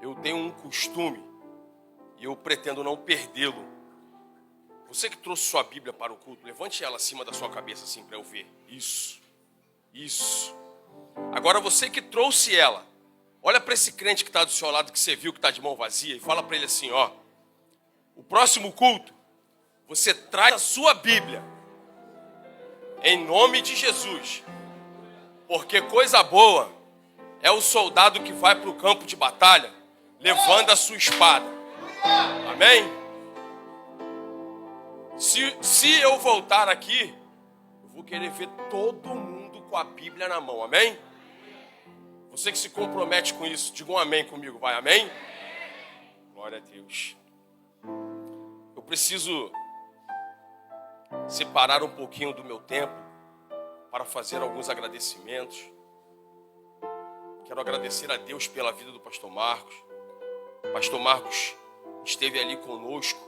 eu tenho um costume e eu pretendo não perdê-lo. Você que trouxe sua Bíblia para o culto, levante ela acima da sua cabeça assim para eu ver. Isso. Agora você que trouxe ela, olha para esse crente que está do seu lado, que você viu que está de mão vazia, e fala para ele assim, ó. O próximo culto, você traz a sua Bíblia. Em nome de Jesus. Porque coisa boa é o soldado que vai para o campo de batalha levando a sua espada. Amém? Se eu voltar aqui, eu vou querer ver todo mundo com a Bíblia na mão. Amém? Você que se compromete com isso, diga um amém comigo, vai, amém? Glória a Deus. Eu preciso separar um pouquinho do meu tempo para fazer alguns agradecimentos. Quero agradecer a Deus pela vida do pastor Marcos. O pastor Marcos esteve ali conosco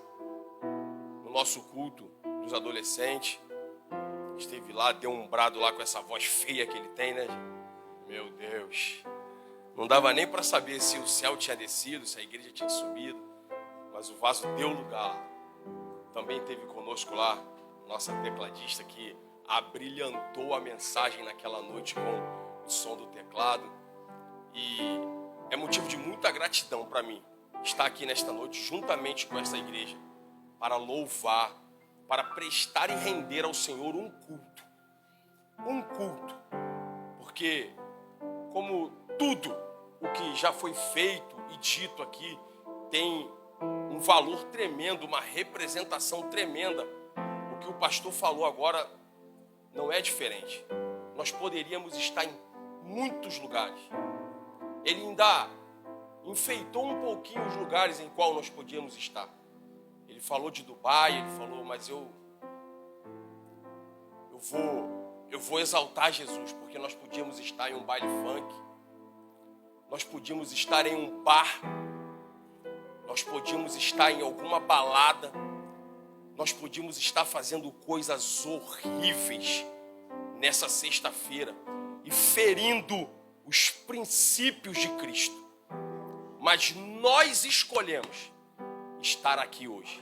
no nosso culto dos adolescentes. Esteve lá, deu um brado lá com essa voz feia que ele tem, né? Meu Deus. Não dava nem para saber se o céu tinha descido, se a igreja tinha subido. Mas o vaso deu lugar. Também teve conosco lá nossa tecladista que abrilhantou a mensagem naquela noite com o som do teclado. E é motivo de muita gratidão para mim estar aqui nesta noite juntamente com essa igreja para louvar, para prestar e render ao Senhor um culto. Um culto. Porque como tudo o que já foi feito e dito aqui tem um valor tremendo, uma representação tremenda. O que o pastor falou agora não é diferente. Nós poderíamos estar em muitos lugares. Ele ainda enfeitou um pouquinho os lugares em qual nós podíamos estar. Ele falou de Dubai, ele falou, mas eu vou exaltar Jesus, porque nós podíamos estar em um baile funk, nós podíamos estar em um bar, nós podíamos estar em alguma balada, nós podíamos estar fazendo coisas horríveis nessa sexta-feira e ferindo os princípios de Cristo. Mas nós escolhemos estar aqui hoje.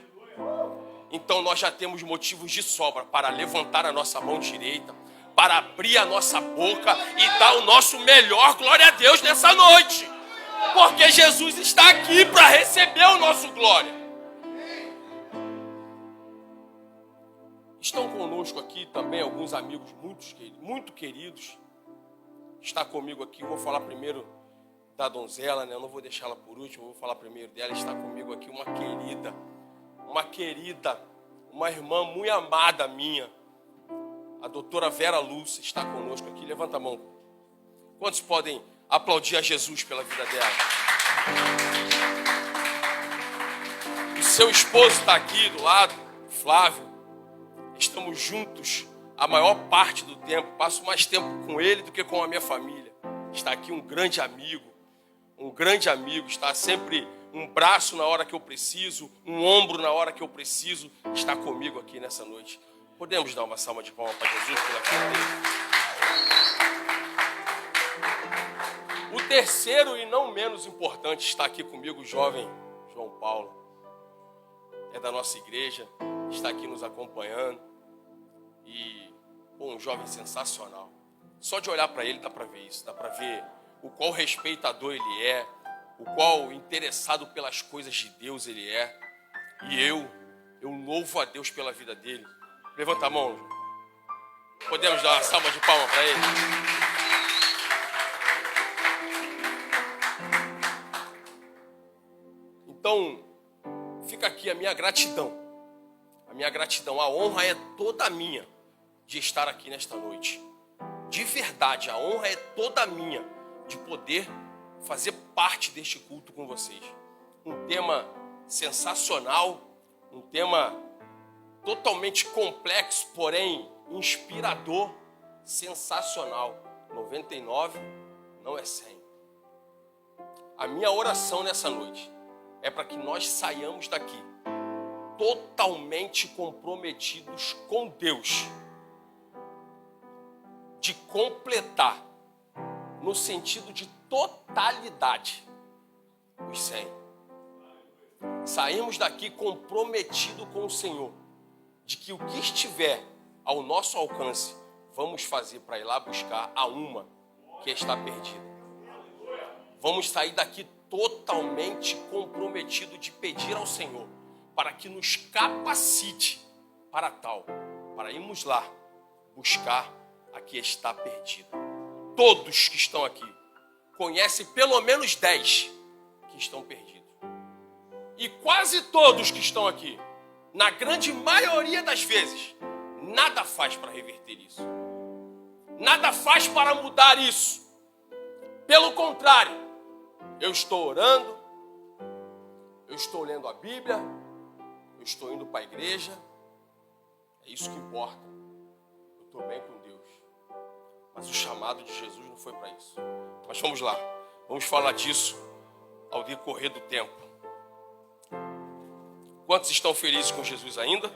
Então nós já temos motivos de sobra para levantar a nossa mão direita, para abrir a nossa boca e dar o nosso melhor, glória a Deus, nessa noite. Porque Jesus está aqui para receber o nosso glória. Estão conosco aqui também alguns amigos muito queridos. Está comigo aqui, eu vou falar primeiro da donzela, né? Eu não vou deixá-la por último, eu vou falar primeiro dela. Está comigo aqui uma querida, uma irmã muito amada minha, a doutora Vera Lúcia, está conosco aqui. Levanta a mão. Quantos podem aplaudir a Jesus pela vida dela? O seu esposo está aqui do lado, Flávio. Estamos juntos a maior parte do tempo. Passo mais tempo com ele do que com a minha família. Está aqui um grande amigo, está sempre um braço na hora que eu preciso, um ombro na hora que eu preciso, está comigo aqui nessa noite. Podemos dar uma salva de palmas para Jesus pela vida dele? O terceiro e não menos importante está aqui comigo, o jovem João Paulo. É da nossa igreja, está aqui nos acompanhando. E, um jovem sensacional. Só de olhar para ele dá para ver isso, dá para ver o qual respeitador ele é, o qual interessado pelas coisas de Deus ele é. E eu louvo a Deus pela vida dele. Levanta a mão. Podemos dar uma salva de palmas para ele? Então, fica aqui a minha gratidão. A honra é toda minha de estar aqui nesta noite. De verdade, a honra é toda minha de poder fazer parte deste culto com vocês. Um tema sensacional, um tema totalmente complexo, porém inspirador, sensacional. 99 não é 100. A minha oração nessa noite é para que nós saiamos daqui totalmente comprometidos com Deus, de completar, no sentido de totalidade, os 100. Saímos daqui comprometido com o Senhor, de que o que estiver ao nosso alcance, vamos fazer para ir lá buscar a uma que está perdida. Vamos sair daqui totalmente comprometido de pedir ao Senhor para que nos capacite para tal, para irmos lá buscar a que está perdida. Todos que estão aqui conhecem pelo menos 10 que estão perdidos. E quase todos que estão aqui, na grande maioria das vezes, nada faz para reverter isso. Nada faz para mudar isso. Pelo contrário, eu estou orando, eu estou lendo a Bíblia, eu estou indo para a igreja, é isso que importa. Eu estou bem com Deus. Mas o chamado de Jesus não foi para isso. Mas vamos lá, vamos falar disso ao decorrer do tempo. Quantos estão felizes com Jesus ainda?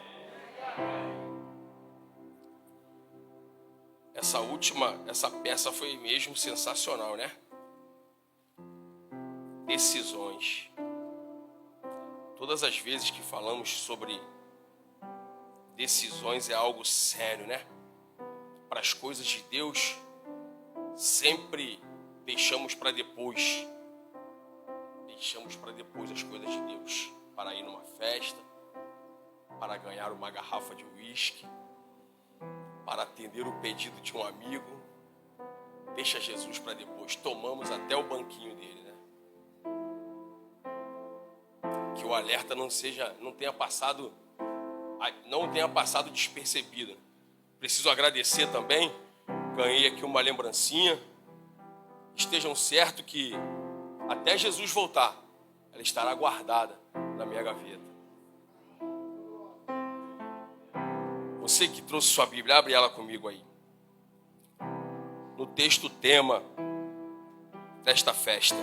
Essa peça foi mesmo sensacional, né? Decisões. Todas as vezes que falamos sobre decisões é algo sério, né? Para as coisas de Deus, sempre deixamos para depois. Deixamos para depois as coisas de Deus. Para ir numa festa, para ganhar uma garrafa de uísque, para atender o pedido de um amigo. Deixa Jesus para depois. Tomamos até o banquinho dele, né? Que o alerta não tenha passado despercebido. Preciso agradecer também. Ganhei aqui uma lembrancinha. Estejam certos que até Jesus voltar, ela estará guardada na minha gaveta. Você que trouxe sua Bíblia, abre ela comigo aí. No texto tema desta festa.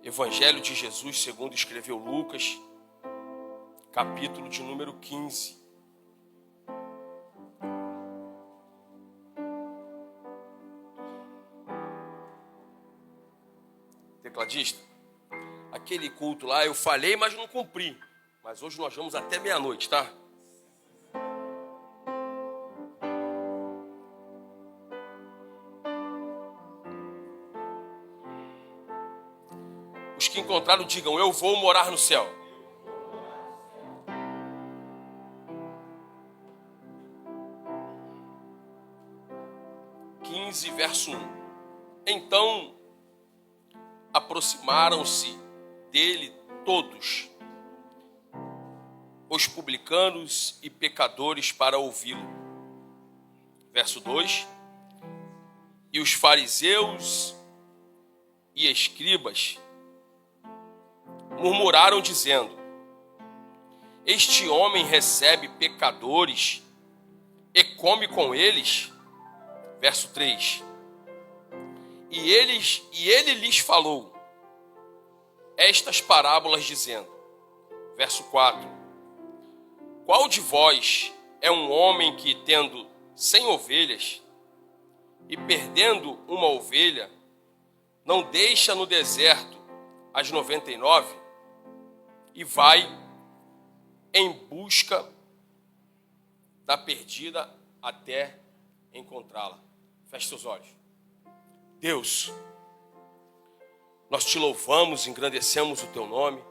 Evangelho de Jesus segundo escreveu Lucas, capítulo de número 15. Tecladista, aquele culto lá eu falei, mas não cumpri. Mas hoje nós vamos até meia-noite, tá? Os que encontraram digam, eu vou morar no céu. Verso 1. Então aproximaram-se dele todos, os publicanos e pecadores, para ouvi-lo. Verso 2. E os fariseus e escribas murmuraram dizendo, este homem recebe pecadores e come com eles. Verso 3. E ele lhes falou estas parábolas dizendo. Verso 4. Qual de vós é um homem que, tendo 100 ovelhas e perdendo uma ovelha, não deixa no deserto as 99 e vai em busca da perdida até encontrá-la? Feche seus olhos. Deus, nós te louvamos, engrandecemos o teu nome,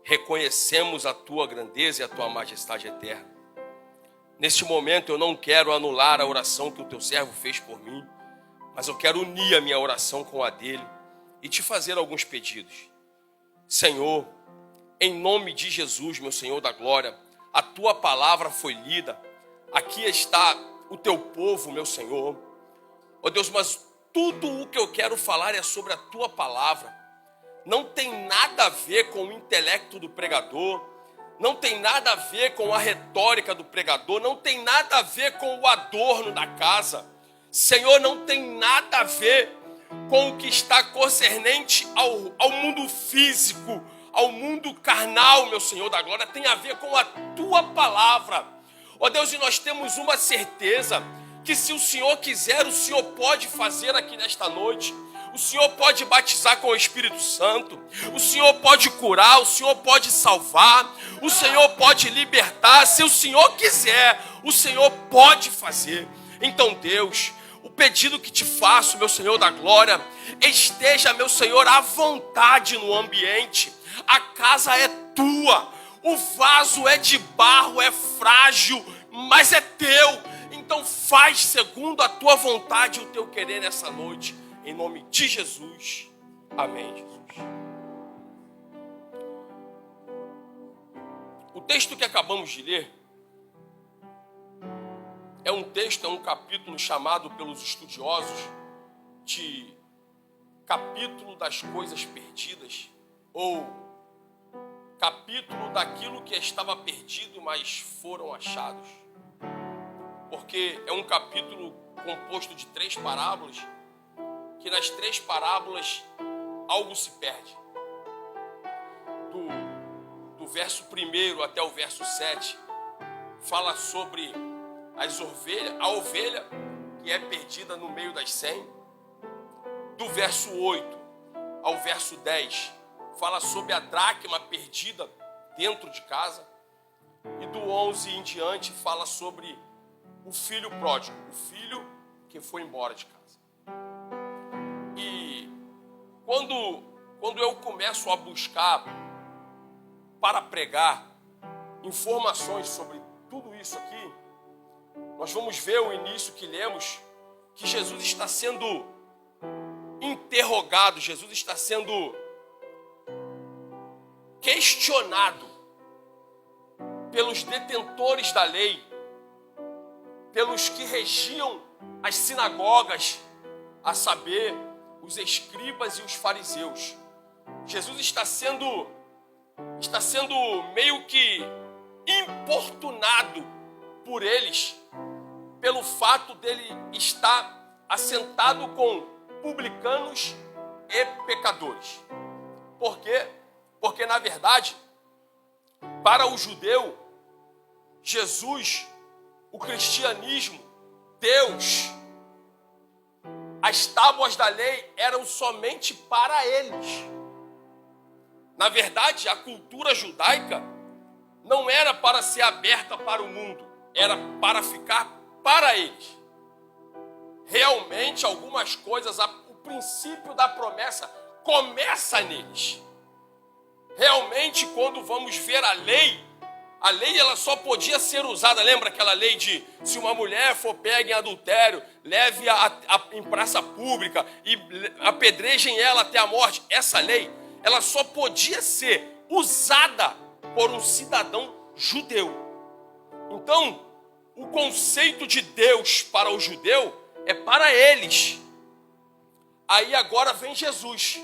reconhecemos a tua grandeza e a tua majestade eterna. Neste momento eu não quero anular a oração que o teu servo fez por mim, mas eu quero unir a minha oração com a dele e te fazer alguns pedidos. Senhor, em nome de Jesus, meu Senhor da glória, a tua palavra foi lida, aqui está o teu povo, meu Senhor. Ó Deus, mas tudo o que eu quero falar é sobre a tua palavra. Não tem nada a ver com o intelecto do pregador, não tem nada a ver com a retórica do pregador, não tem nada a ver com o adorno da casa. Senhor, não tem nada a ver com o que está concernente ao mundo físico, ao mundo carnal, meu Senhor da glória, tem a ver com a tua palavra. Ó Deus, e nós temos uma certeza, que se o Senhor quiser, o Senhor pode fazer aqui nesta noite. O Senhor pode batizar com o Espírito Santo. O Senhor pode curar. O Senhor pode salvar. O Senhor pode libertar. Se o Senhor quiser, o Senhor pode fazer. Então, Deus, o pedido que te faço, meu Senhor da glória, esteja, meu Senhor, à vontade no ambiente. A casa é tua. O vaso é de barro, é frágil, mas é teu. Então faz segundo a tua vontade e o teu querer nessa noite. Em nome de Jesus. Amém, Jesus. O texto que acabamos de ler é um capítulo chamado pelos estudiosos de capítulo das coisas perdidas, ou capítulo daquilo que estava perdido, mas foram achados. Porque é um capítulo composto de 3 parábolas, que nas 3 parábolas algo se perde. Do verso 1 até o verso 7, fala sobre a ovelha que é perdida no meio das 100. Do verso 8 ao verso 10, fala sobre a dracma perdida dentro de casa. E do 11 em diante fala sobre o filho pródigo, o filho que foi embora de casa. E quando eu começo a buscar para pregar informações sobre tudo isso aqui, nós vamos ver o início que lemos, que Jesus está sendo interrogado, Jesus está sendo questionado pelos detentores da lei, pelos que regiam as sinagogas, a saber, os escribas e os fariseus. Jesus está sendo meio que importunado por eles, pelo fato dele estar assentado com publicanos e pecadores. Por quê? Porque, na verdade, para o judeu, Jesus, o cristianismo, Deus, as tábuas da lei eram somente para eles. Na verdade, a cultura judaica não era para ser aberta para o mundo, era para ficar para eles. Realmente, algumas coisas, o princípio da promessa começa neles. Realmente, quando vamos ver a lei ela só podia ser usada, lembra aquela lei de se uma mulher for pega em adultério, leve-a em praça pública e apedrejem ela até a morte. Essa lei, ela só podia ser usada por um cidadão judeu. Então, o conceito de Deus para o judeu é para eles. Aí agora vem Jesus,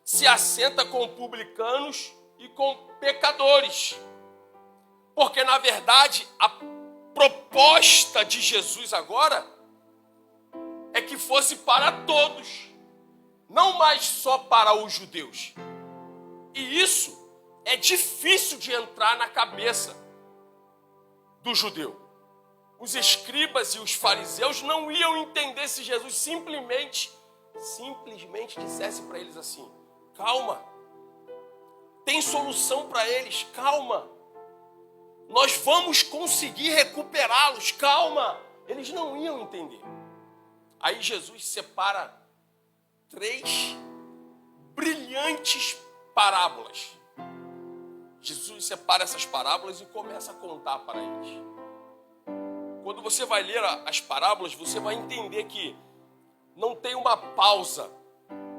se assenta com publicanos e com pecadores. Porque, na verdade, a proposta de Jesus agora é que fosse para todos, não mais só para os judeus. E isso é difícil de entrar na cabeça do judeu. Os escribas e os fariseus não iam entender se Jesus simplesmente dissesse para eles assim: calma, tem solução para eles, calma, nós vamos conseguir recuperá-los, calma. Eles não iam entender. Aí Jesus separa 3 brilhantes parábolas. Jesus separa essas parábolas e começa a contar para eles. Quando você vai ler as parábolas, você vai entender que não tem uma pausa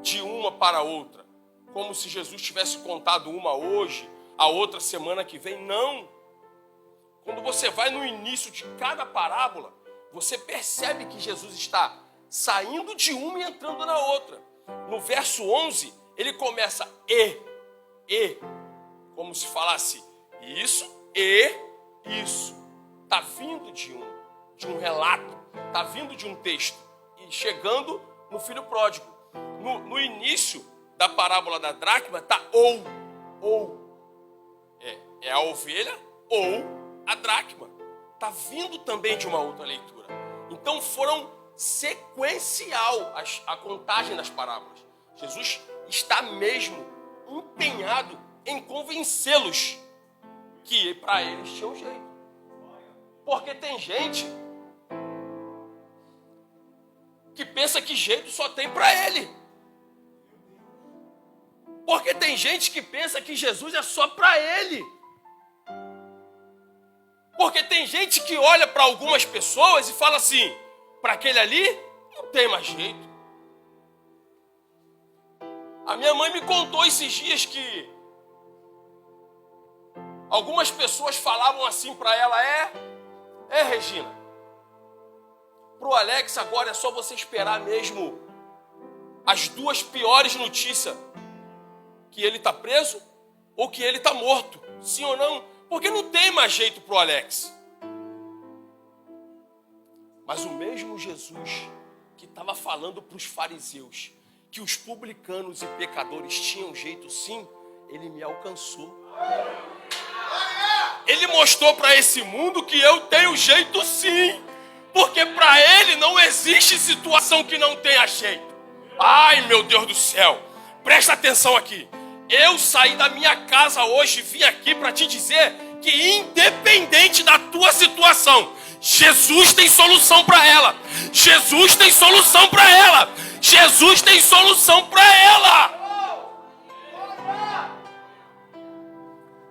de uma para outra, como se Jesus tivesse contado uma hoje, a outra semana que vem. Não. Quando você vai no início de cada parábola, você percebe que Jesus está saindo de uma e entrando na outra. No verso 11, ele começa como se falasse isso e isso. Está vindo de um relato, está vindo de um texto e chegando no filho pródigo. No início da parábola da dracma está ou. É a ovelha ou a dracma. Está vindo também de uma outra leitura. Então foram sequencial a contagem das parábolas. Jesus está mesmo empenhado em convencê-los que para eles tinha um jeito. Porque tem gente que pensa que jeito só tem para ele. Porque tem gente que pensa que Jesus é só para ele. Porque tem gente que olha para algumas pessoas e fala assim, para aquele ali não tem mais jeito. A minha mãe me contou esses dias que algumas pessoas falavam assim para ela, Regina, pro Alex agora é só você esperar mesmo as duas piores notícias, que ele está preso ou que ele está morto, sim ou não, porque não tem mais jeito pro Alex. Mas o mesmo Jesus que estava falando para os fariseus que os publicanos e pecadores tinham jeito sim, ele me alcançou. Ele mostrou para esse mundo que eu tenho jeito sim, porque para ele não existe situação que não tenha jeito. Ai, meu Deus do céu, presta atenção aqui. Eu saí da minha casa hoje e vim aqui para te dizer que independente da tua situação, Jesus tem solução para ela. Jesus tem solução para ela. Jesus tem solução para ela.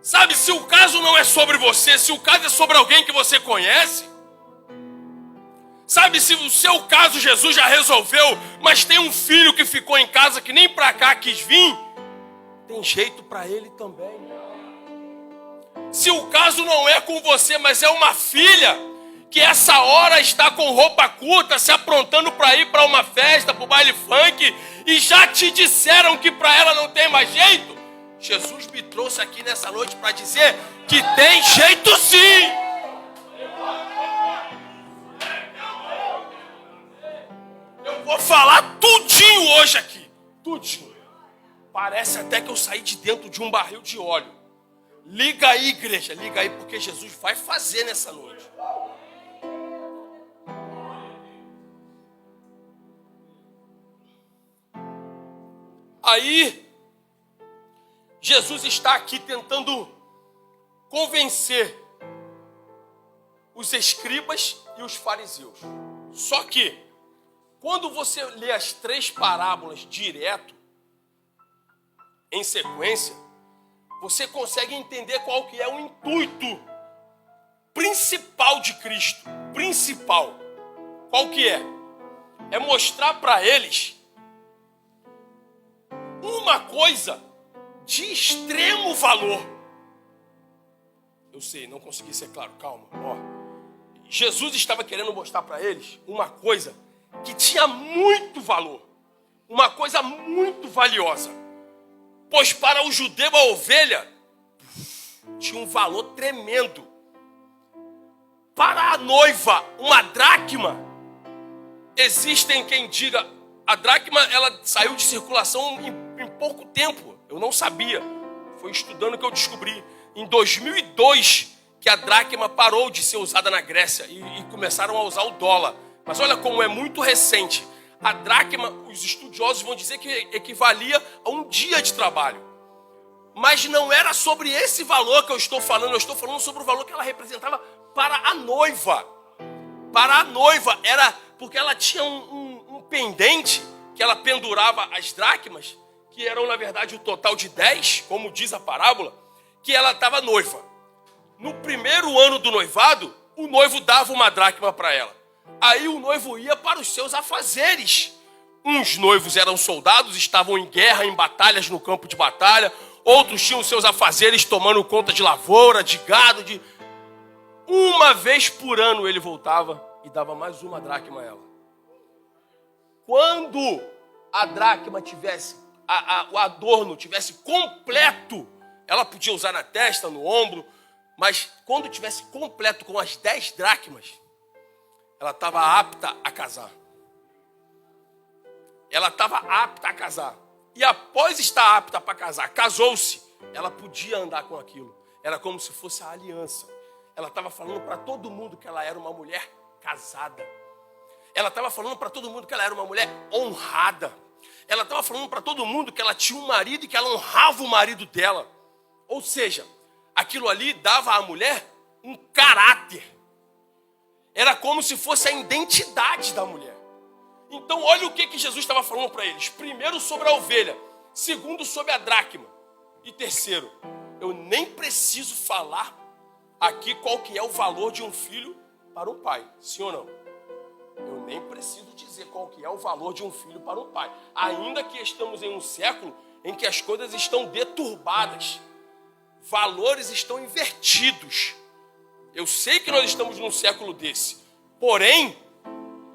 Sabe, se o caso não é sobre você, se o caso é sobre alguém que você conhece, sabe, se o seu caso Jesus já resolveu, mas tem um filho que ficou em casa que nem para cá quis vir, tem jeito para ele também. Se o caso não é com você, mas é uma filha que essa hora está com roupa curta, se aprontando para ir para uma festa, para o baile funk, e já te disseram que para ela não tem mais jeito, Jesus me trouxe aqui nessa noite para dizer que tem jeito sim. Eu vou falar tudinho hoje aqui, tudinho. Parece até que eu saí de dentro de um barril de óleo. Liga aí, igreja, liga aí, porque Jesus vai fazer nessa noite. Aí, Jesus está aqui tentando convencer os escribas e os fariseus. Só que, quando você lê as 3 parábolas direto, em sequência, você consegue entender qual que é o intuito principal de Cristo. Principal. Qual que é? É mostrar para eles uma coisa de extremo valor. Eu sei, não consegui ser claro, calma. Jesus estava querendo mostrar para eles uma coisa que tinha muito valor. Uma coisa muito valiosa. Pois para o judeu a ovelha tinha um valor tremendo. Para a noiva, uma dracma, existem quem diga, a dracma ela saiu de circulação em pouco tempo. Eu não sabia. Foi estudando que eu descobri. Em 2002 que a dracma parou de ser usada na Grécia e começaram a usar o dólar. Mas olha como é muito recente. A dracma, os estudiosos vão dizer que equivalia a um dia de trabalho. Mas não era sobre esse valor que eu estou falando sobre o valor que ela representava para a noiva. Para a noiva, era porque ela tinha um pendente que ela pendurava as dracmas, que eram na verdade o total de 10, como diz a parábola, que ela estava noiva. No primeiro ano do noivado, o noivo dava uma dracma para ela. Aí o noivo ia para os seus afazeres. Uns noivos eram soldados, estavam em guerra, em batalhas no campo de batalha. Outros tinham seus afazeres tomando conta de lavoura, de gado, de... Uma vez por ano ele voltava e dava mais uma dracma a ela. Quando a dracma tivesse, o adorno tivesse completo, ela podia usar na testa, no ombro, mas quando tivesse completo com as 10 dracmas, ela estava apta a casar. Ela estava apta a casar. E após estar apta para casar, casou-se, ela podia andar com aquilo. Era como se fosse a aliança. Ela estava falando para todo mundo que ela era uma mulher casada. Ela estava falando para todo mundo que ela era uma mulher honrada. Ela estava falando para todo mundo que ela tinha um marido e que ela honrava o marido dela. Ou seja, aquilo ali dava à mulher um caráter. Era como se fosse a identidade da mulher. Então, olha o que Jesus estava falando para eles. Primeiro, sobre a ovelha. Segundo, sobre a dracma. E terceiro, eu nem preciso falar aqui qual que é o valor de um filho para um pai. Sim ou não? Eu nem preciso dizer qual que é o valor de um filho para um pai. Ainda que estamos em um século em que as coisas estão deturbadas. Valores estão invertidos. Eu sei que nós estamos num século desse. Porém,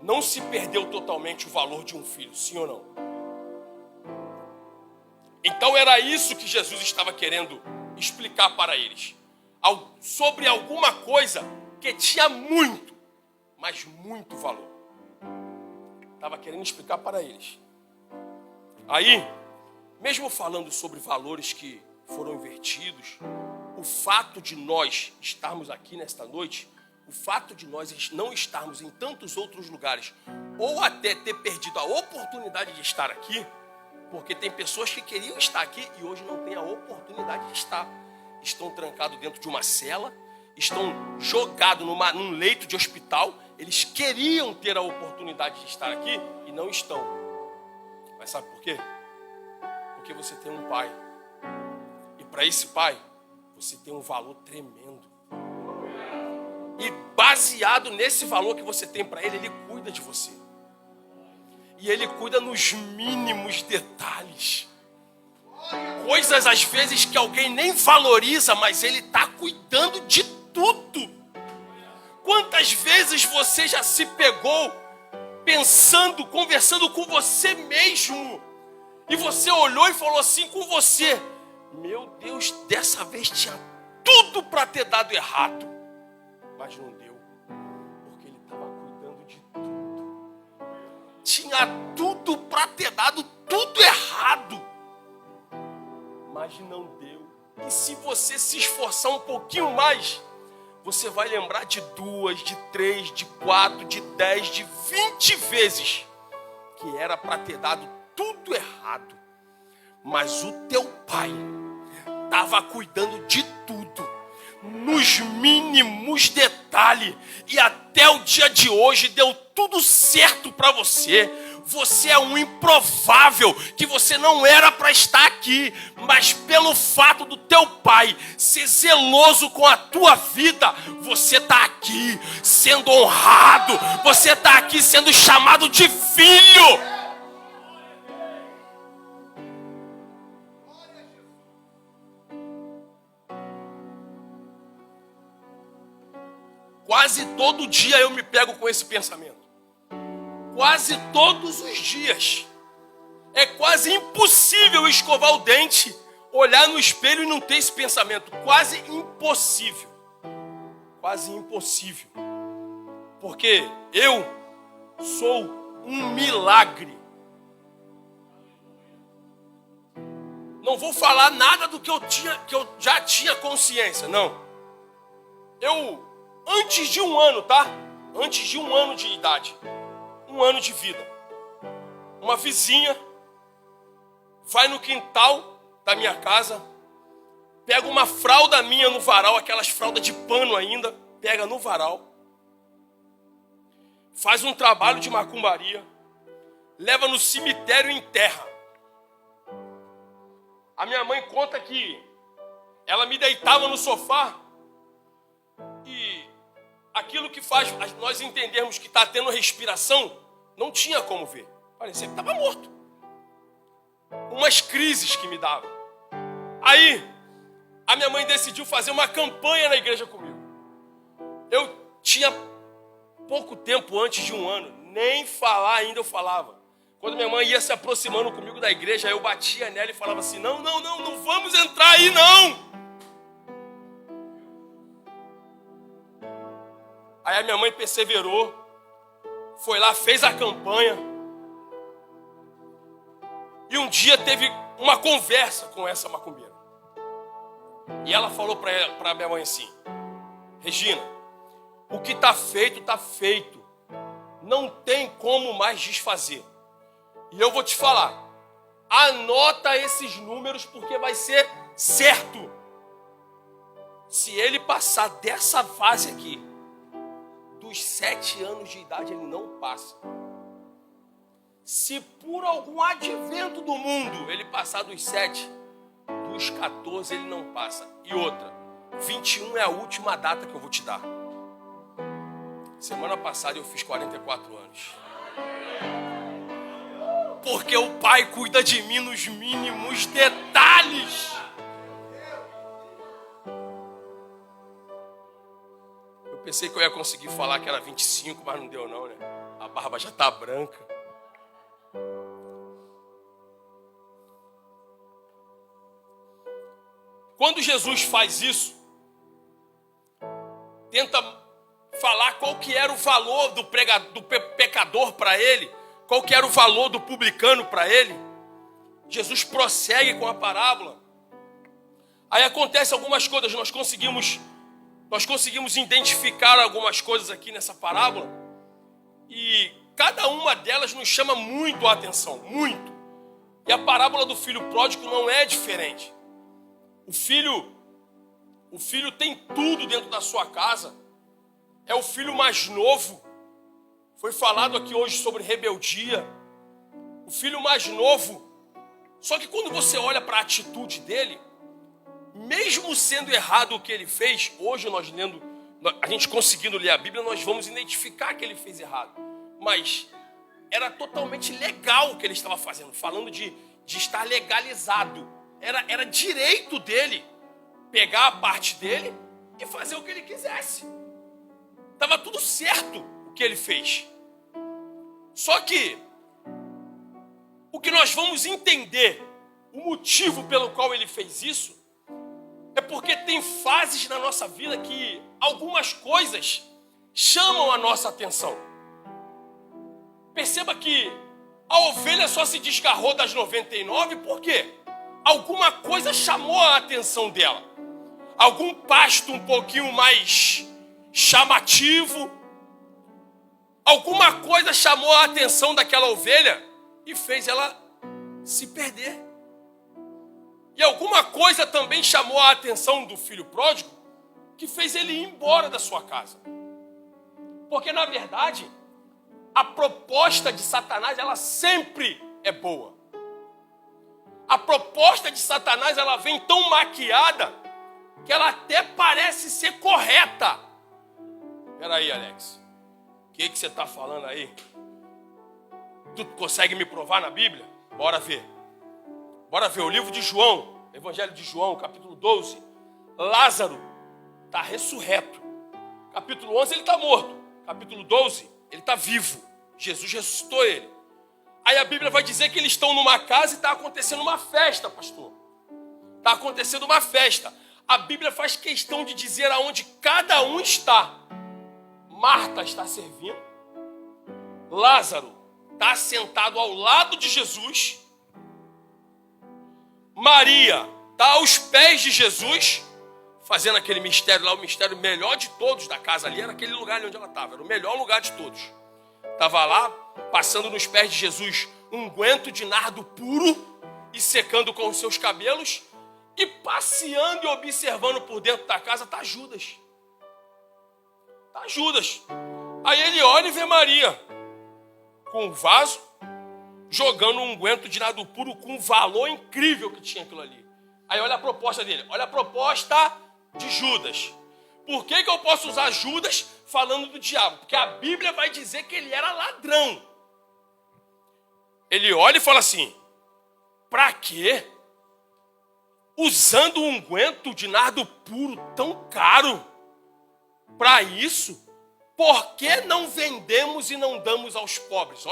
não se perdeu totalmente o valor de um filho. Sim ou não? Então era isso que Jesus estava querendo explicar para eles. Sobre alguma coisa que tinha muito, mas muito valor. Estava querendo explicar para eles. Aí, mesmo falando sobre valores que foram invertidos, o fato de nós estarmos aqui nesta noite, o fato de nós não estarmos em tantos outros lugares, ou até ter perdido a oportunidade de estar aqui, porque tem pessoas que queriam estar aqui e hoje não têm a oportunidade de estar. Estão trancados dentro de uma cela, estão jogados num leito de hospital. Eles queriam ter a oportunidade de estar aqui e não estão. Mas sabe por quê? Porque você tem um pai. E para esse pai, você tem um valor tremendo. E baseado nesse valor que você tem para ele, ele cuida de você. E ele cuida nos mínimos detalhes. Coisas às vezes que alguém nem valoriza, mas ele está cuidando de tudo. Quantas vezes você já se pegou pensando, conversando com você mesmo, e você olhou e falou assim com você: meu Deus, dessa vez tinha tudo para ter dado errado, mas não deu, porque ele estava cuidando de tudo. Tinha tudo para ter dado tudo errado, mas não deu. E se você se esforçar um pouquinho mais, você vai lembrar de 2, de 3, de 4, de 10, de 20 vezes que era para ter dado tudo errado. Mas o teu pai estava cuidando de tudo, nos mínimos detalhes. E até o dia de hoje deu tudo certo para você. Você é um improvável, que você não era para estar aqui, mas pelo fato do teu pai ser zeloso com a tua vida, você está aqui sendo honrado, você está aqui sendo chamado de filho. Quase todo dia eu me pego com esse pensamento. Quase todos os dias. É quase impossível escovar o dente, olhar no espelho e não ter esse pensamento. Quase impossível. Quase impossível. Porque eu sou um milagre. Não vou falar nada do que eu já tinha consciência, não. Antes de um ano, tá? Antes de um ano de idade, um ano de vida, uma vizinha vai no quintal da minha casa, pega uma fralda minha no varal, aquelas fraldas de pano ainda, pega no varal, faz um trabalho de macumbaria, leva no cemitério e enterra. A minha mãe conta que ela me deitava no sofá e aquilo que faz nós entendermos que está tendo respiração, não tinha como ver. Parecia que estava morto. Umas crises que me davam. Aí, a minha mãe decidiu fazer uma campanha na igreja comigo. Eu tinha pouco tempo antes de um ano, nem falar ainda eu falava. Quando minha mãe ia se aproximando comigo da igreja, eu batia nela e falava assim: não vamos entrar aí não. Aí a minha mãe perseverou, foi lá, fez a campanha. E um dia teve uma conversa com essa macumbeira. E ela falou para minha mãe assim: Regina, o que está feito, está feito. não tem como mais desfazer. E eu vou te falar, anota esses números porque vai ser certo. Se ele passar dessa fase aqui, dos 7 anos de idade ele não passa. Se por algum advento do mundo ele passar dos 7, dos 14 ele não passa. E outra, 21 é a última data que eu vou te dar. Semana passada eu fiz 44 anos. Porque o Pai cuida de mim nos mínimos detalhes. Eu pensei que eu ia conseguir falar que era 25, mas não deu não, né? A barba já tá branca. Quando Jesus faz isso, tenta falar qual que era o valor do pecador para ele, qual que era o valor do publicano para ele. Jesus prossegue com a parábola. Aí acontece algumas coisas, nós conseguimos identificar algumas coisas aqui nessa parábola, e cada uma delas nos chama muito a atenção, muito. E a parábola do filho pródigo não é diferente. O filho tem tudo dentro da sua casa, é o filho mais novo. Foi falado aqui hoje sobre rebeldia. O filho mais novo. Só que quando você olha para a atitude dele, mesmo sendo errado o que ele fez, hoje nós lendo, a gente conseguindo ler a Bíblia, nós vamos identificar que ele fez errado. Mas era totalmente legal o que ele estava fazendo, falando de estar legalizado. Era direito dele pegar a parte dele e fazer o que ele quisesse. Estava tudo certo o que ele fez. Só que o que nós vamos entender, o motivo pelo qual ele fez isso, é porque tem fases na nossa vida que algumas coisas chamam a nossa atenção. Perceba que a ovelha só se desgarrou das 99 por quê? Alguma coisa chamou a atenção dela. Algum pasto um pouquinho mais chamativo. Alguma coisa chamou a atenção daquela ovelha e fez ela se perder. E alguma coisa também chamou a atenção do filho pródigo que fez ele ir embora da sua casa. Porque, na verdade, a proposta de Satanás, ela sempre é boa. A proposta de Satanás, ela vem tão maquiada que ela até parece ser correta. Espera aí, Alex. O que você está falando aí? Tu consegue me provar na Bíblia? Bora ver. Bora ver o livro de João, Evangelho de João, capítulo 12. Lázaro está ressurreto. Capítulo 11, ele está morto. Capítulo 12, ele está vivo. Jesus ressuscitou ele. Aí a Bíblia vai dizer que eles estão numa casa e está acontecendo uma festa, pastor. Está acontecendo uma festa. A Bíblia faz questão de dizer aonde cada um está. Marta está servindo. Lázaro está sentado ao lado de Jesus. Maria está aos pés de Jesus, fazendo aquele mistério lá, o mistério melhor de todos da casa ali, era aquele lugar ali onde ela estava, era o melhor lugar de todos. Estava lá, passando nos pés de Jesus um unguento de nardo puro e secando com os seus cabelos, e passeando e observando por dentro da casa está Judas. Está Judas. Aí ele olha e vê Maria com um vaso, jogando um unguento de nardo puro com um valor incrível que tinha aquilo ali. Aí olha a proposta dele, olha a proposta de Judas. Por que eu posso usar Judas falando do diabo? Porque a Bíblia vai dizer que ele era ladrão. Ele olha e fala assim, pra quê? Usando um unguento de nardo puro tão caro, para isso, por que não vendemos e não damos aos pobres?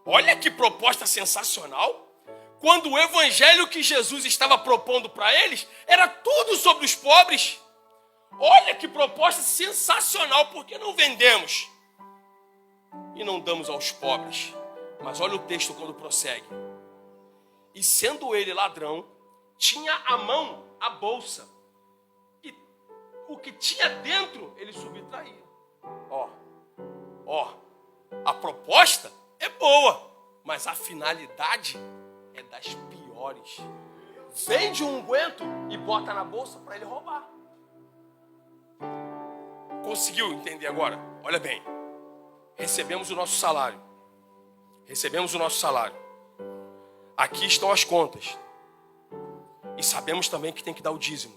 Olha que proposta sensacional. Quando o evangelho que Jesus estava propondo para eles era tudo sobre os pobres. Olha que proposta sensacional, por que não vendemos e não damos aos pobres? Mas olha o texto quando prossegue. E sendo ele ladrão, tinha à mão a bolsa, e o que tinha dentro ele subtraía. A proposta é boa, mas a finalidade é das piores. Vende um unguento e bota na bolsa para ele roubar. Conseguiu entender agora? Olha bem. Recebemos o nosso salário. Recebemos o nosso salário. Aqui estão as contas. E sabemos também que tem que dar o dízimo.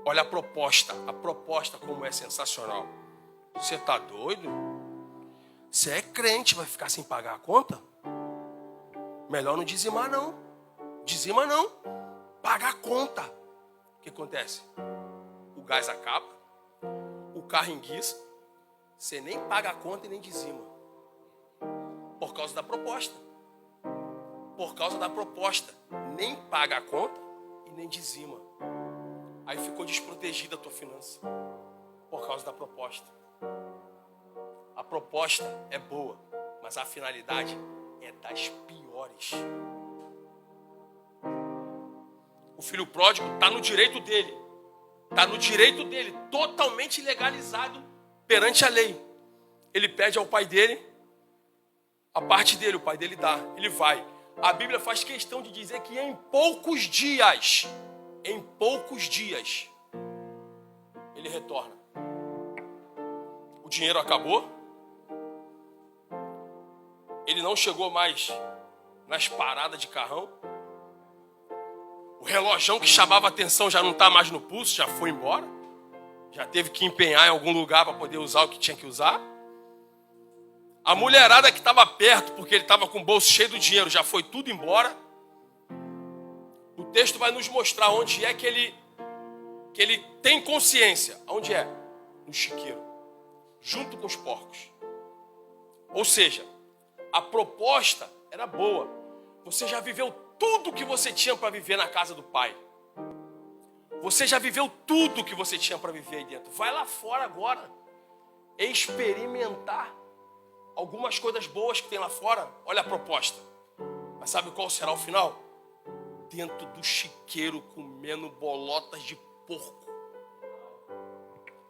Olha a proposta como é sensacional. Você está doido? Você é crente, vai ficar sem pagar a conta? Melhor não dizimar não. Dizima não. Paga a conta. O que acontece? O gás acaba, o carro enguiça, você nem paga a conta e nem dizima. Por causa da proposta. Por causa da proposta. Nem paga a conta e nem dizima. Aí ficou desprotegida a tua finança. Por causa da proposta. A proposta é boa, mas a finalidade é das piores. O filho pródigo está no direito dele. Está no direito dele, totalmente legalizado perante a lei. Ele pede ao pai dele, a parte dele, o pai dele dá, ele vai. A Bíblia faz questão de dizer que em poucos dias, ele retorna. O dinheiro acabou, ele não chegou mais nas paradas de carrão, o relojão que chamava a atenção já não está mais no pulso, já foi embora, já teve que empenhar em algum lugar para poder usar o que tinha que usar. A mulherada que estava perto, porque ele estava com o bolso cheio do dinheiro, já foi tudo embora. O texto vai nos mostrar onde é que ele tem consciência. Onde é? No chiqueiro, junto com os porcos. Ou seja, a proposta era boa. Você já viveu tudo que você tinha para viver na casa do pai. Você já viveu tudo que você tinha para viver aí dentro. Vai lá fora agora, experimentar algumas coisas boas que tem lá fora. Olha a proposta. Mas sabe qual será o final? Dentro do chiqueiro comendo bolotas de porco.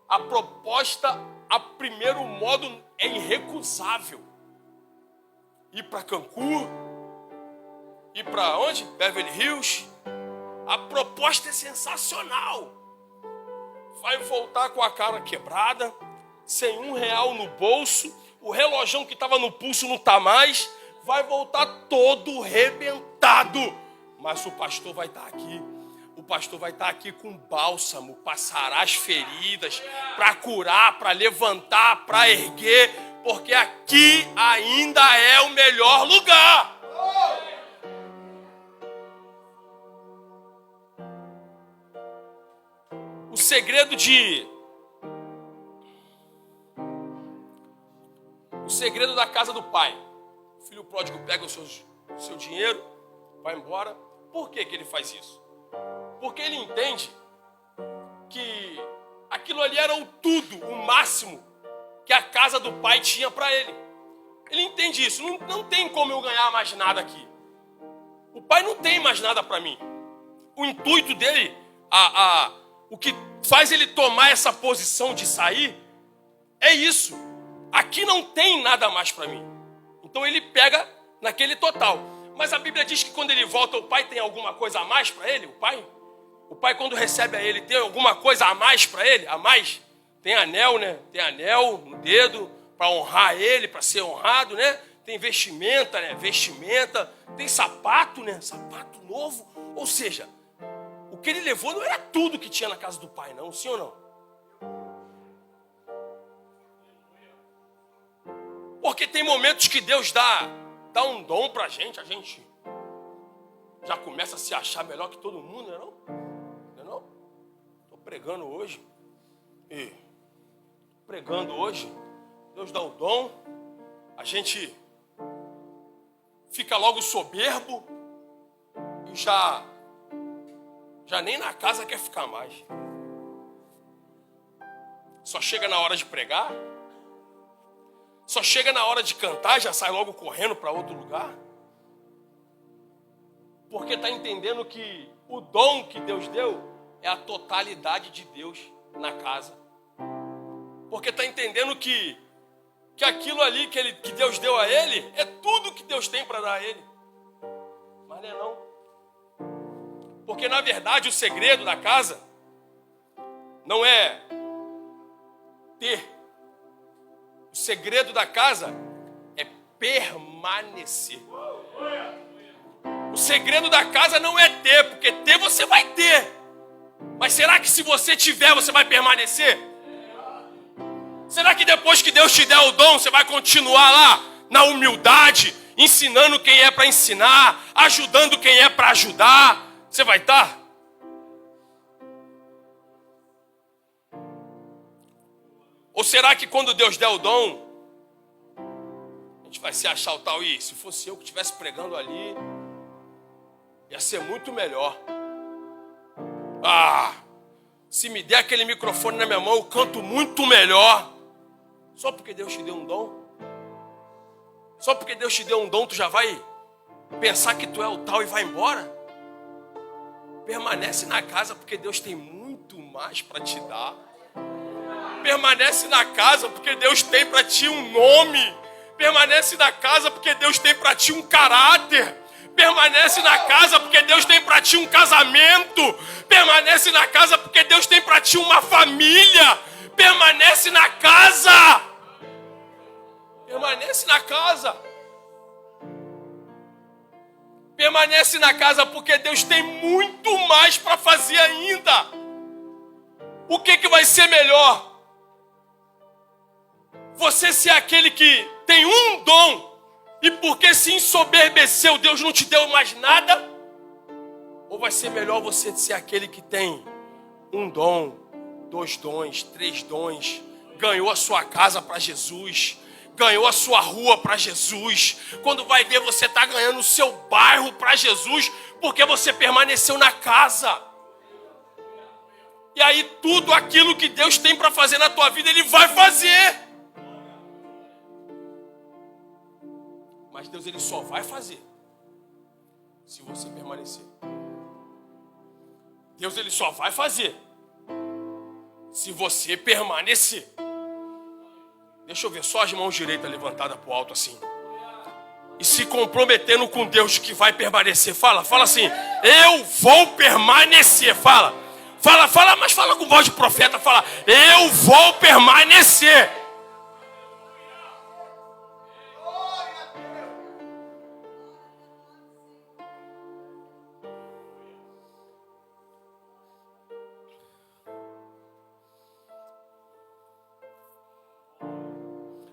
A proposta, a primeiro modo, é irrecusável. Ir para Cancún, ir para onde? Beverly Hills. A proposta é sensacional. Vai voltar com a cara quebrada, sem R$1 no bolso, o relojão que estava no pulso não está mais, vai voltar todo rebentado. Mas o pastor vai estar aqui. O pastor vai estar aqui com bálsamo para sarar as feridas, para curar, para levantar, para erguer, porque aqui ainda é o melhor lugar. O segredo da casa do pai. O filho pródigo pega o seu dinheiro, vai embora. Por que ele faz isso? Porque ele entende que aquilo ali era o tudo, o máximo que a casa do pai tinha para ele. Ele entende isso. Não tem como eu ganhar mais nada aqui. O pai não tem mais nada para mim. O intuito dele, o que faz ele tomar essa posição de sair, é isso. Aqui não tem nada mais para mim. Então ele pega naquele total. Mas a Bíblia diz que quando ele volta, o pai tem alguma coisa a mais para ele? O pai quando recebe a ele, tem alguma coisa a mais para ele? A mais? Tem anel, né? Tem anel no dedo para honrar ele, para ser honrado, né? Tem vestimenta, né? Vestimenta. Tem sapato, né? Sapato novo. Ou seja, o que ele levou não era tudo que tinha na casa do pai, não. Sim ou não? Porque tem momentos que Deus dá um dom pra gente, a gente já começa a se achar melhor que todo mundo, não é não? Não é não? Estou pregando hoje. Deus dá o dom, a gente fica logo soberbo e já nem na casa quer ficar mais. Só chega na hora de pregar, só chega na hora de cantar, já sai logo correndo para outro lugar. Porque está entendendo que o dom que Deus deu é a totalidade de Deus na casa. Porque está entendendo que que aquilo ali que Deus deu a ele é tudo que Deus tem para dar a ele. Mas não é não. Porque na verdade o segredo da casa não é ter. O segredo da casa é permanecer. O segredo da casa não é ter, porque ter você vai ter. Mas será que se você tiver, você vai permanecer? Será que depois que Deus te der o dom, você vai continuar lá na humildade, ensinando quem é para ensinar, ajudando quem é para ajudar? Você vai estar? Ou será que quando Deus der o dom, a gente vai se achar o tal, e se fosse eu que estivesse pregando ali, ia ser muito melhor. Se me der aquele microfone na minha mão, eu canto muito melhor. Só porque Deus te deu um dom? Só porque Deus te deu um dom, tu já vai pensar que tu é o tal e vai embora? Permanece na casa porque Deus tem muito mais para te dar. Permanece na casa porque Deus tem para ti um nome. Permanece na casa porque Deus tem para ti um caráter. Permanece na casa porque Deus tem para ti um casamento. Permanece na casa porque Deus tem para ti uma família. Permanece na casa. Permanece na casa. Permanece na casa porque Deus tem muito mais para fazer ainda. O que vai ser melhor? Você ser aquele que tem um dom e porque se ensoberbeceu, Deus não te deu mais nada? Ou vai ser melhor você ser aquele que tem um dom, 2 dons, 3 dons, ganhou a sua casa para Jesus, ganhou a sua rua para Jesus, quando vai ver você está ganhando o seu bairro para Jesus, porque você permaneceu na casa. E aí tudo aquilo que Deus tem para fazer na tua vida, Ele vai fazer. Mas Deus, Ele só vai fazer se você permanecer. Deus, Ele só vai fazer se você permanecer. Deixa eu ver, só as mãos direitas levantadas para o alto assim. E se comprometendo com Deus que vai permanecer. Fala assim, eu vou permanecer. Fala, mas fala com voz de profeta. Fala, eu vou permanecer.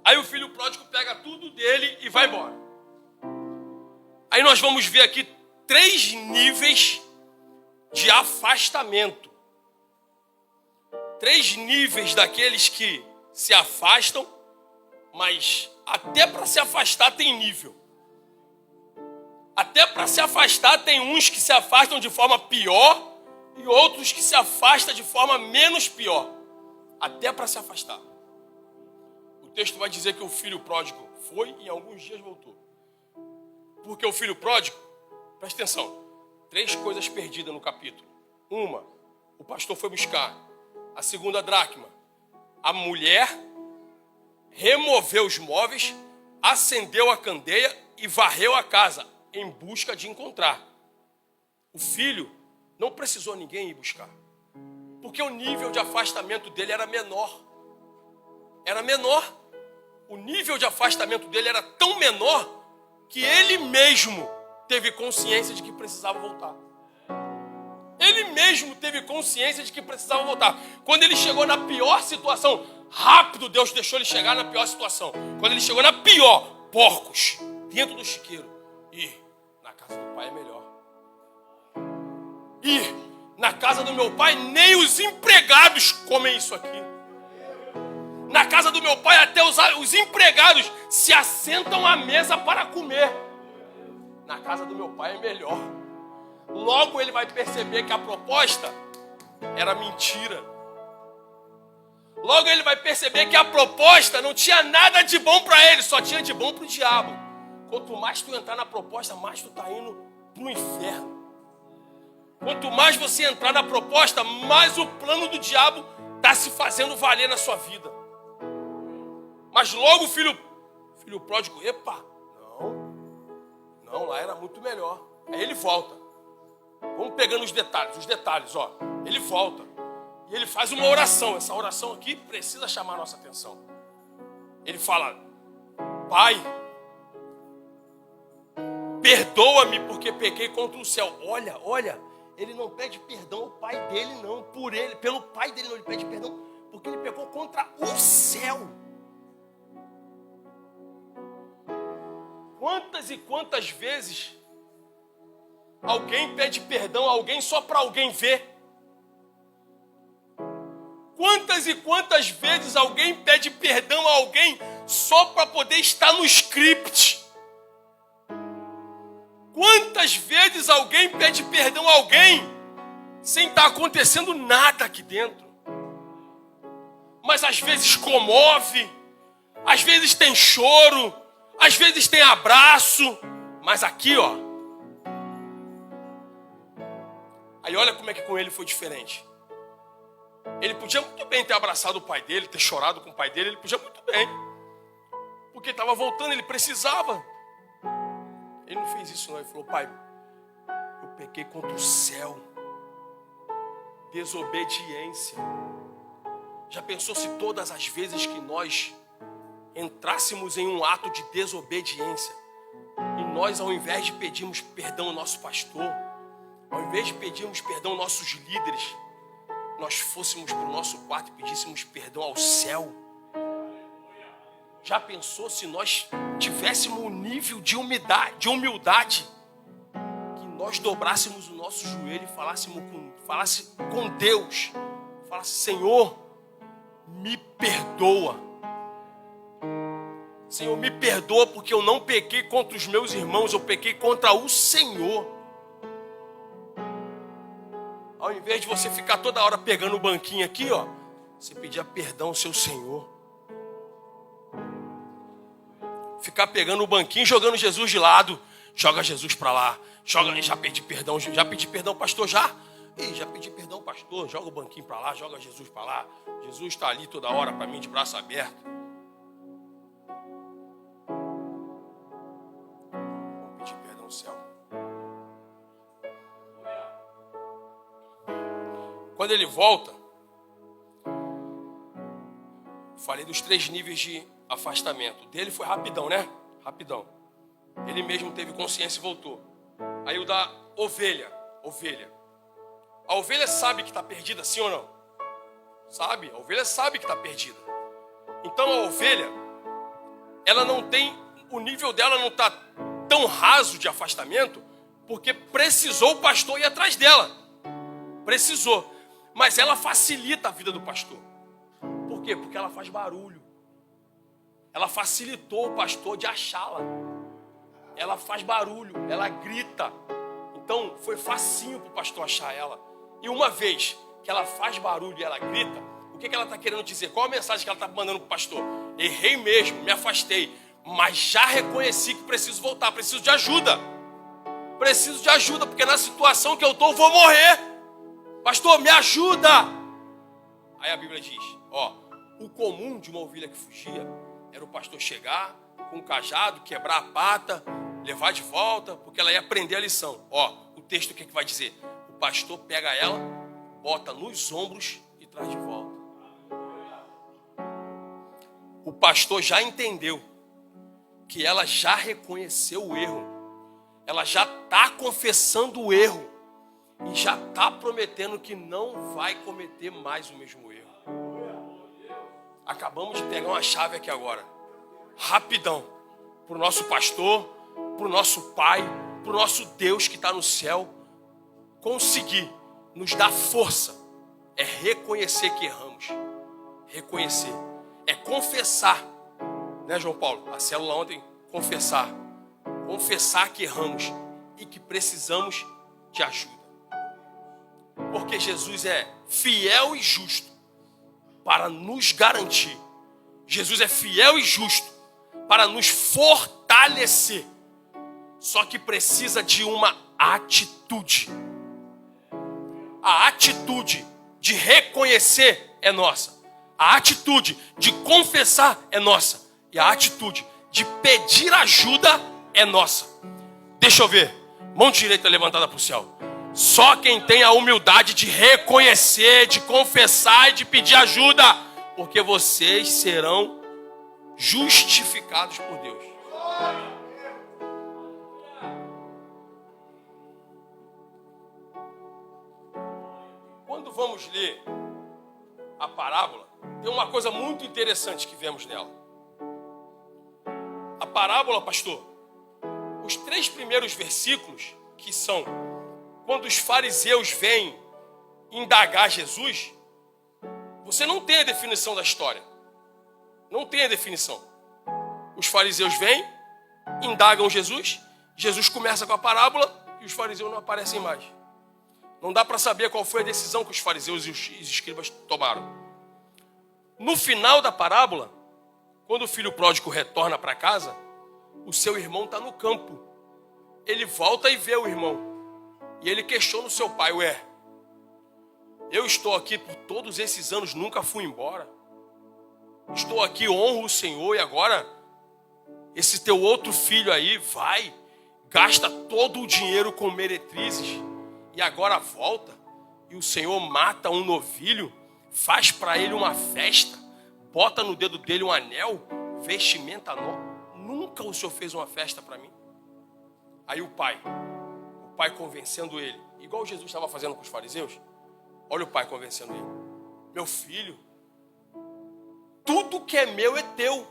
Aí o filho pródigo pega tudo dele e vai embora. Aí nós vamos ver aqui 3 níveis de afastamento. 3 níveis daqueles que se afastam, mas até para se afastar tem nível. Até para se afastar tem uns que se afastam de forma pior e outros que se afastam de forma menos pior. Até para se afastar. O texto vai dizer que o filho pródigo foi e em alguns dias voltou. Porque o filho pródigo, presta atenção, 3 coisas perdidas no capítulo. Uma, o pastor foi buscar. A segunda dracma, a mulher removeu os móveis, acendeu a candeia e varreu a casa em busca de encontrar. O filho não precisou ninguém ir buscar. Porque o nível de afastamento dele era menor. Era menor. O nível de afastamento dele era tão menor que ele mesmo teve consciência de que precisava voltar. Ele mesmo teve consciência de que precisava voltar. Quando ele chegou na pior situação, rápido Deus deixou ele chegar na pior situação. Quando ele chegou na pior, porcos, dentro do chiqueiro. E na casa do pai é melhor. E na casa do meu pai nem os empregados comem isso aqui. Na casa do meu pai até os empregados se assentam à mesa para comer. Na casa do meu pai é melhor. Logo ele vai perceber que a proposta era mentira. Logo ele vai perceber que a proposta não tinha nada de bom para ele, só tinha de bom para o diabo. Quanto mais tu entrar na proposta, mais tu está indo para o inferno. Quanto mais você entrar na proposta, mais o plano do diabo está se fazendo valer na sua vida. Mas logo o filho pródigo, epa, não, lá era muito melhor. Aí ele volta. Vamos pegando os detalhes, ó. Ele volta. E ele faz uma oração. Essa oração aqui precisa chamar a nossa atenção. Ele fala: Pai, perdoa-me porque pequei contra o céu. Olha, ele não pede perdão ao pai dele, não. Pelo pai dele não, ele pede perdão porque ele pecou contra o céu. Quantas e quantas vezes alguém pede perdão a alguém só para alguém ver? Quantas e quantas vezes alguém pede perdão a alguém só para poder estar no script? Quantas vezes alguém pede perdão a alguém sem estar acontecendo nada aqui dentro? Mas às vezes comove, às vezes tem choro, às vezes tem abraço, mas aqui, ó. Aí olha como é que com ele foi diferente. Ele podia muito bem ter abraçado o pai dele, ter chorado com o pai dele, ele podia muito bem. Porque estava voltando, ele precisava. Ele não fez isso não, ele falou: Pai, eu pequei contra o céu. Desobediência. Já pensou se todas as vezes que nós entrássemos em um ato de desobediência e nós, ao invés de pedirmos perdão ao nosso pastor, ao invés de pedirmos perdão aos nossos líderes, nós fôssemos para o nosso quarto e pedíssemos perdão ao céu? Já pensou se nós tivéssemos um nível de humildade que nós dobrássemos o nosso joelho e falasse com Deus, falasse: Senhor, me perdoa. Senhor, me perdoa porque eu não pequei contra os meus irmãos, eu pequei contra o Senhor. Ao invés de você ficar toda hora pegando o banquinho aqui, ó, você pedia perdão ao seu Senhor. Ficar pegando o banquinho e jogando Jesus de lado. Joga Jesus para lá. Já pedi perdão, pastor, já? Já pedi perdão, pastor. Joga o banquinho para lá, joga Jesus para lá. Jesus está ali toda hora para mim de braço aberto. Vamos pedir perdão ao céu. Quando ele volta, falei dos 3 níveis de afastamento. O dele foi rapidão, né? Rapidão. Ele mesmo teve consciência e voltou. Aí o da ovelha. A ovelha sabe que está perdida, sim ou não? Sabe? A ovelha sabe que está perdida. Então a ovelha, ela não tem, o nível dela não está tão raso de afastamento, porque precisou o pastor ir atrás dela. Precisou. Mas ela facilita a vida do pastor. Por quê? Porque ela faz barulho. Ela facilitou o pastor de achá-la. Ela faz barulho, ela grita. Então foi facinho para o pastor achar ela. E uma vez que ela faz barulho e ela grita, o que ela está querendo dizer? Qual a mensagem que ela está mandando para o pastor? Errei mesmo, me afastei, mas já reconheci que preciso voltar, preciso de ajuda. Preciso de ajuda, porque na situação que eu estou, vou morrer. Pastor, me ajuda! Aí a Bíblia diz, o comum de uma ovelha que fugia era o pastor chegar com um cajado, quebrar a pata, levar de volta, porque ela ia aprender a lição. O texto o que vai dizer? O pastor pega ela, bota nos ombros e traz de volta. O pastor já entendeu que ela já reconheceu o erro. Ela já está confessando o erro. E já está prometendo que não vai cometer mais o mesmo erro. Acabamos de pegar uma chave aqui agora. Rapidão. Para o nosso pastor, para o nosso Pai, para o nosso Deus que está no céu, conseguir nos dar força. É reconhecer que erramos. Reconhecer. É confessar. Né, João Paulo? A célula ontem, confessar. Confessar que erramos e que precisamos de ajuda. Porque Jesus é fiel e justo para nos garantir. Jesus é fiel e justo para nos fortalecer. Só que precisa de uma atitude. A atitude de reconhecer é nossa. A atitude de confessar é nossa. e a atitude de pedir ajuda é nossa. Deixa eu ver. Mão direita levantada para o céu. Só quem tem a humildade de reconhecer, de confessar e de pedir ajuda, porque vocês serão justificados por Deus. Quando vamos ler a parábola, tem uma coisa muito interessante que vemos nela. A parábola, pastor, os 3 primeiros versículos, que são quando os fariseus vêm indagar Jesus, você não tem a definição da história. Não tem a definição. Os fariseus vêm, indagam Jesus, Jesus começa com a parábola e os fariseus não aparecem mais. Não dá para saber qual foi a decisão que os fariseus e os escribas tomaram. No final da parábola, quando o filho pródigo retorna para casa, o seu irmão está no campo. Ele volta e vê o irmão. E ele questiona o seu pai: ué, eu estou aqui por todos esses anos, nunca fui embora. Estou aqui, honro o Senhor, e agora esse teu outro filho aí vai, gasta todo o dinheiro com meretrizes, e agora volta, e o Senhor mata um novilho, faz para ele uma festa, bota no dedo dele um anel, vestimenta nova. Nunca o Senhor fez uma festa para mim. Aí o pai convencendo ele, igual Jesus estava fazendo com os fariseus. Olha o pai convencendo ele: meu filho, tudo que é meu é teu,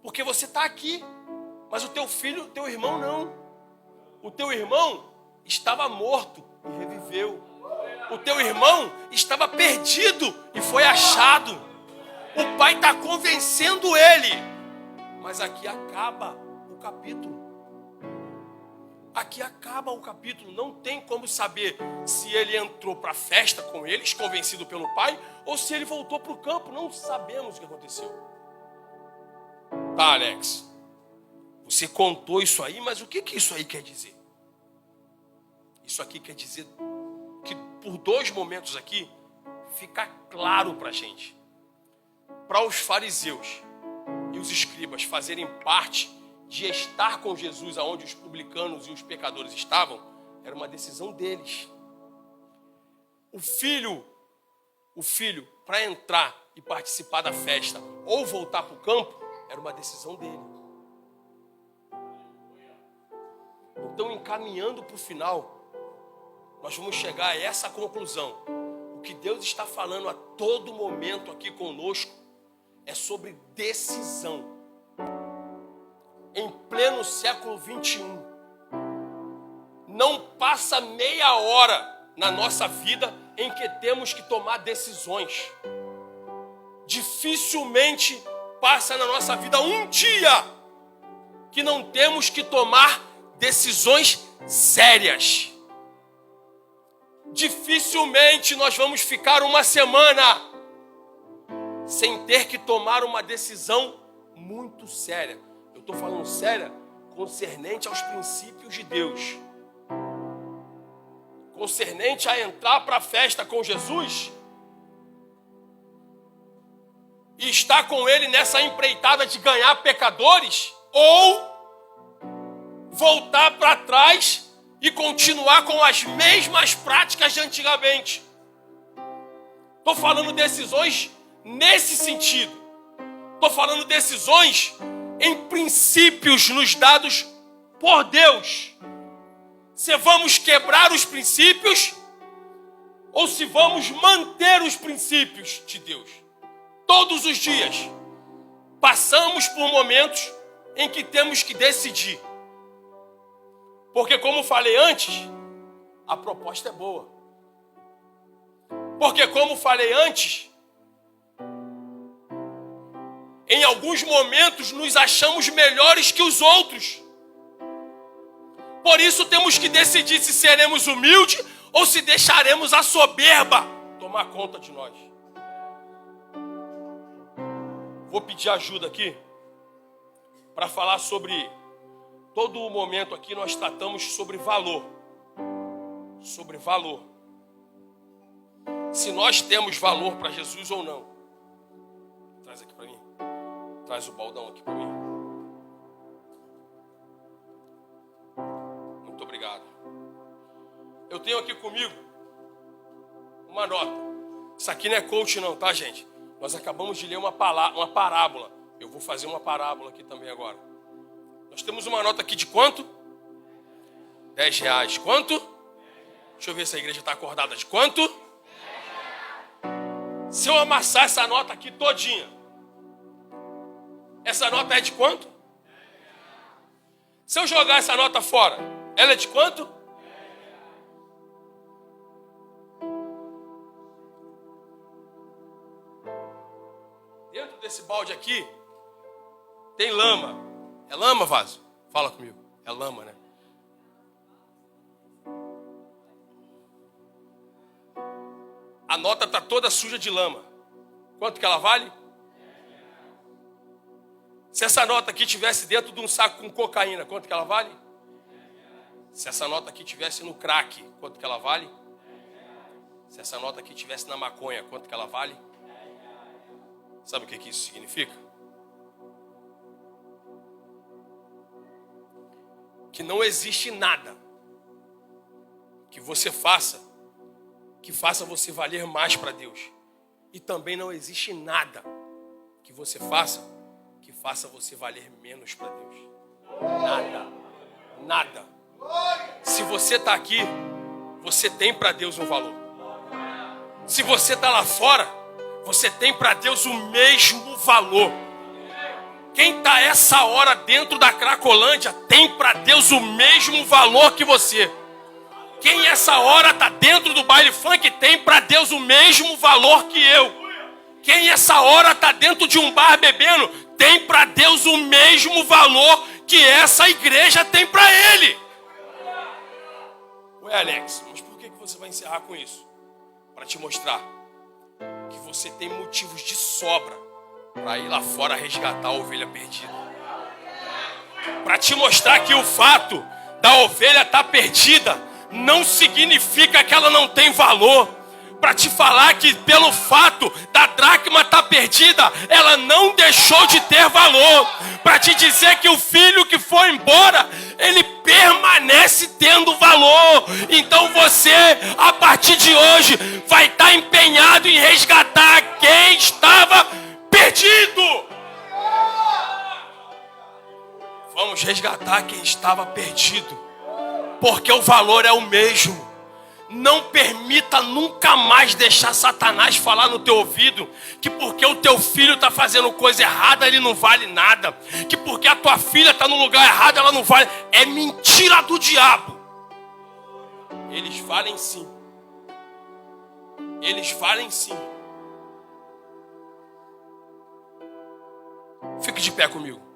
porque você está aqui, mas o teu filho, teu irmão não. O teu irmão estava morto e reviveu. O teu irmão estava perdido e foi achado. O pai está convencendo ele. Mas aqui acaba o capítulo. Aqui acaba o capítulo. Não tem como saber se ele entrou para a festa com eles, convencido pelo pai, ou se ele voltou para o campo. Não sabemos o que aconteceu. Tá, Alex, você contou isso aí, mas o que isso aí quer dizer? Isso aqui quer dizer que por 2 momentos aqui fica claro para a gente. Para os fariseus e os escribas fazerem parte de estar com Jesus aonde os publicanos e os pecadores estavam, era uma decisão deles. O filho, para entrar e participar da festa ou voltar para o campo, era uma decisão dele. Então, encaminhando para o final, nós vamos chegar a essa conclusão. O que Deus está falando a todo momento aqui conosco é sobre decisão. Em pleno século 21, não passa meia hora na nossa vida em que temos que tomar decisões. Dificilmente passa na nossa vida um dia que não temos que tomar decisões sérias. Dificilmente nós vamos ficar uma semana sem ter que tomar uma decisão muito séria. Eu estou falando séria concernente aos princípios de Deus. Concernente a entrar para a festa com Jesus e estar com Ele nessa empreitada de ganhar pecadores, ou voltar para trás e continuar com as mesmas práticas de antigamente. Estou falando decisões nesse sentido. Estou falando decisões em princípios nos dados por Deus. Se vamos quebrar os princípios ou se vamos manter os princípios de Deus. Todos os dias passamos por momentos em que temos que decidir. Porque, como falei antes, a proposta é boa. Porque, como falei antes, em alguns momentos nos achamos melhores que os outros. Por isso temos que decidir se seremos humildes ou se deixaremos a soberba tomar conta de nós. Vou pedir ajuda aqui para falar sobre... Todo o momento aqui nós tratamos sobre valor. Sobre valor. Se nós temos valor para Jesus ou não. Traz aqui para mim. Traz o baldão aqui para mim. Muito obrigado. Eu tenho aqui comigo uma nota. Isso aqui não é coach não, tá, gente? Nós acabamos de ler uma parábola. Eu vou fazer uma parábola aqui também agora. Nós temos uma nota aqui de quanto? R$10. Quanto? Deixa eu ver se a igreja está acordada. De quanto? Se eu amassar essa nota aqui todinha, essa nota é de quanto? Se eu jogar essa nota fora, ela é de quanto? Dentro desse balde aqui tem lama. É lama, Vaso? Fala comigo. É lama, né? A nota está toda suja de lama. Quanto que ela vale? Se essa nota aqui tivesse dentro de um saco com cocaína, quanto que ela vale? Se essa nota aqui tivesse no crack, quanto que ela vale? Se essa nota aqui tivesse na maconha, quanto que ela vale? Sabe o que isso significa? Que não existe nada que você faça que faça você valer mais para Deus. E também não existe nada que você faça que faça você valer menos para Deus. Nada. Nada. Se você está aqui, você tem para Deus um valor. Se você está lá fora, você tem para Deus o mesmo valor. Quem está essa hora dentro da Cracolândia tem para Deus o mesmo valor que você. Quem essa hora está dentro do baile funk tem para Deus o mesmo valor que eu. Quem essa hora está dentro de um bar bebendo tem para Deus o mesmo valor que essa igreja tem para Ele. Ué, Alex, mas por que você vai encerrar com isso? Para te mostrar que você tem motivos de sobra para ir lá fora resgatar a ovelha perdida. Para te mostrar que o fato da ovelha estar perdida não significa que ela não tem valor. Para te falar que pelo fato da dracma estar perdida, ela não deixou de ter valor. Para te dizer que o filho que foi embora, ele permanece tendo valor. Então você, a partir de hoje, vai estar empenhado em resgatar quem estava perdido. Vamos resgatar quem estava perdido. Porque o valor é o mesmo. Não permita nunca mais deixar Satanás falar no teu ouvido que porque o teu filho está fazendo coisa errada, ele não vale nada. Que porque a tua filha está no lugar errado, ela não vale. É mentira do diabo. Eles valem sim. Eles valem sim. Fique de pé comigo.